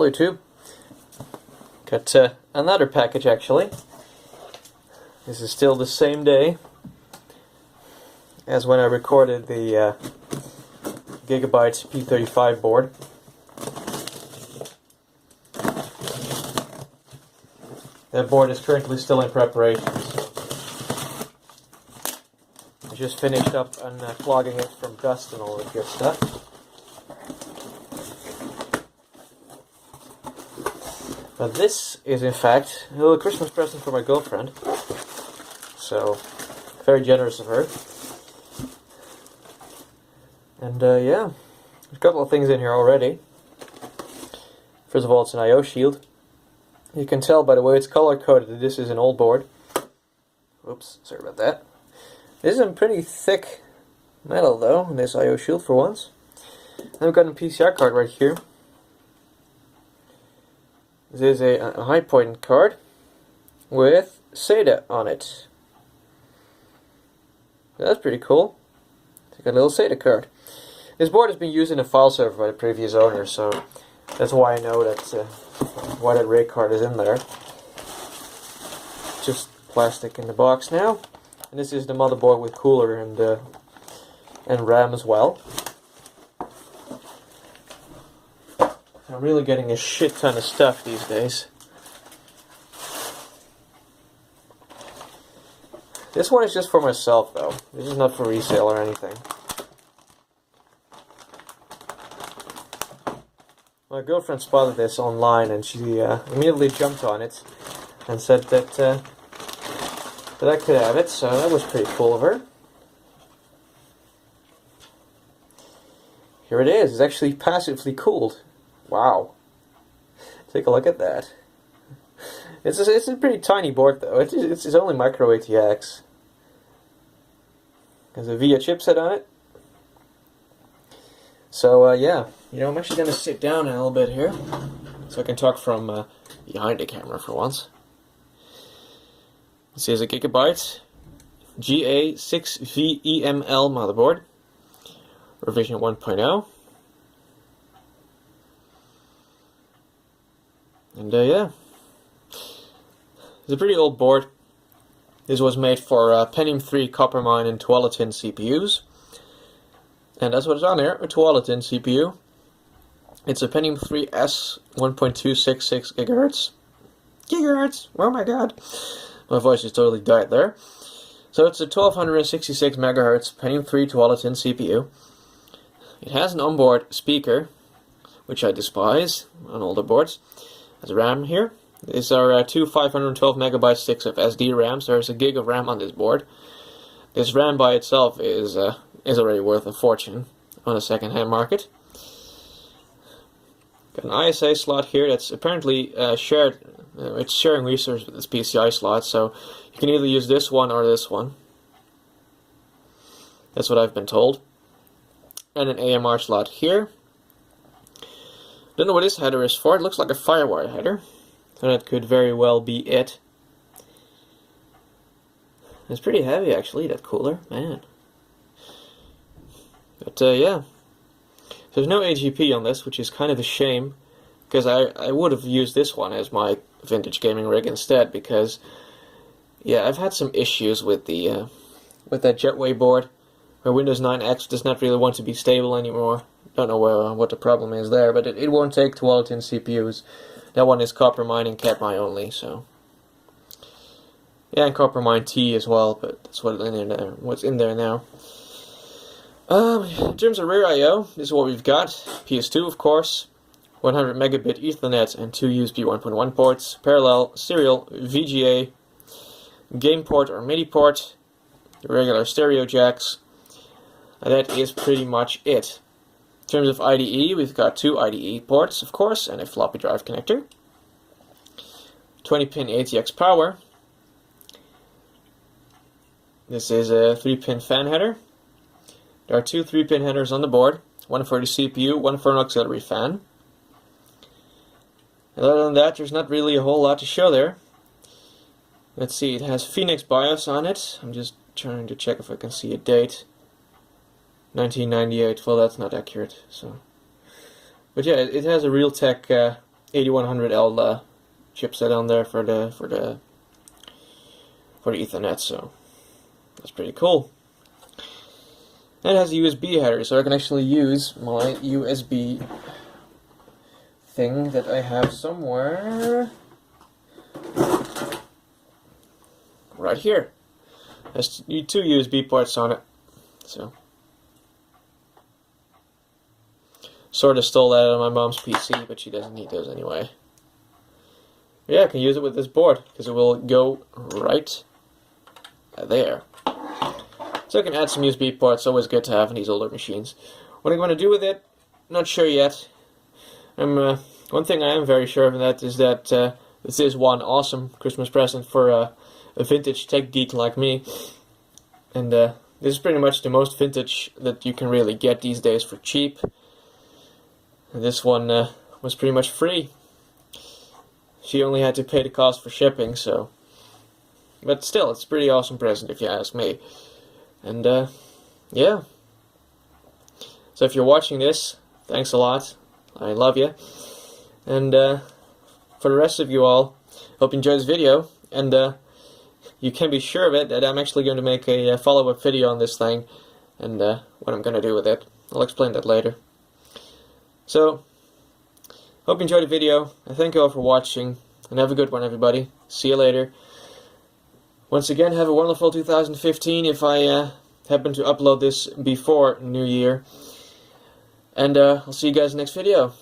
Hello too. Got another package actually. This is still the same day as when I recorded the Gigabyte P35 board. That board is currently still in preparation. I just finished up unclogging it from dust and all that good stuff. But this is in fact a little Christmas present for my girlfriend. So, very generous of her. And yeah, there's a couple of things in here already. First of all, it's an I/O shield. You can tell by the way it's color coded that this is an old board. Oops, sorry about that. This is a pretty thick metal though, this I/O shield for once. Then we've got a PCR card right here. This is a high point card with SATA on it. That's pretty cool. It's got a little SATA card. This board has been used in a file server by the previous owner, so that's why I know that why that RAID card is in there. Just plastic in the box now. And this is the motherboard with cooler and RAM as well. I'm really getting a shit ton of stuff these days. This one is just for myself though. This is not for resale or anything. My girlfriend spotted this online and she immediately jumped on it and said that I could have it, so that was pretty cool of her. Here it is. It's actually passively cooled. Wow. Take a look at that. It's a pretty tiny board though. It's only micro ATX. There's a VIA chipset on it. So yeah, I'm actually going to sit down in a little bit here so I can talk from behind the camera for once. This is a Gigabyte GA-6VEML motherboard, revision 1.0. And yeah, it's a pretty old board. This was made for Pentium III copper mine and Tualatin CPUs. And that's what's on there, a Tualatin CPU. It's a Pentium III S 1.266 GHz. Gigahertz! Oh my god! My voice just totally died there. So it's a 1266 MHz Pentium III Tualatin CPU. It has an onboard speaker, which I despise on older boards. There's RAM here. These are two 512 megabyte sticks of SD RAM, so there's a gig of RAM on this board. This RAM by itself is already worth a fortune on a second-hand market. Got an ISA slot here that's apparently shared. It's sharing resources with this PCI slot, so you can either use this one or this one. That's what I've been told. And an AMR slot here. Don't know what this header is for. It looks like a FireWire header, so that could very well be it. It's pretty heavy actually, that cooler, man. But yeah, there's no AGP on this, which is kind of a shame, because I would have used this one as my vintage gaming rig instead, because yeah, I've had some issues with the with that Jetway board, where Windows 9 X does not really want to be stable anymore. Don't know what the problem is there, but it won't take Tualatin CPUs. That one is copper mine and cat mine only, so yeah, and copper mine T as well, but that's what's in there now. In terms of rear I/O, this is what we've got. PS2, of course, 100 megabit Ethernet and 2 USB 1.1 ports, parallel, serial, VGA, game port or MIDI port, regular stereo jacks, and that is pretty much it. In terms of IDE, we've got 2 IDE ports, of course, and a floppy drive connector, 20-pin ATX power. This is a 3-pin fan header. There are 2 3-pin headers on the board, one for the CPU, one for an auxiliary fan. And other than that, there's not really a whole lot to show there. Let's see, it has Phoenix BIOS on it. I'm just trying to check if I can see a date. 1998, well that's not accurate. So, but yeah, it has a Realtek 8100L chipset on there for the Ethernet, so that's pretty cool. And it has a USB header, so I can actually use my USB thing that I have somewhere right here. There's two USB ports on it, so sort of stole that out of my mom's PC, but she doesn't need those anyway. Yeah, I can use it with this board because it will go right there. So I can add some USB ports. Always good to have in these older machines. What I'm going to do with it, not sure yet. One thing I am very sure of that is that this is one awesome Christmas present for a vintage tech geek like me. And this is pretty much the most vintage that you can really get these days for cheap. And this one was pretty much free. She only had to pay the cost for shipping, so. But still, it's a pretty awesome present if you ask me. And yeah. So if you're watching this, thanks a lot. I love you. And for the rest of you all, hope you enjoyed this video. And you can be sure of it that I'm actually going to make a follow-up video on this thing. And what I'm going to do with it. I'll explain that later. So, hope you enjoyed the video. And thank you all for watching. And have a good one, everybody. See you later. Once again, have a wonderful 2015 if I happen to upload this before New Year. And I'll see you guys next video.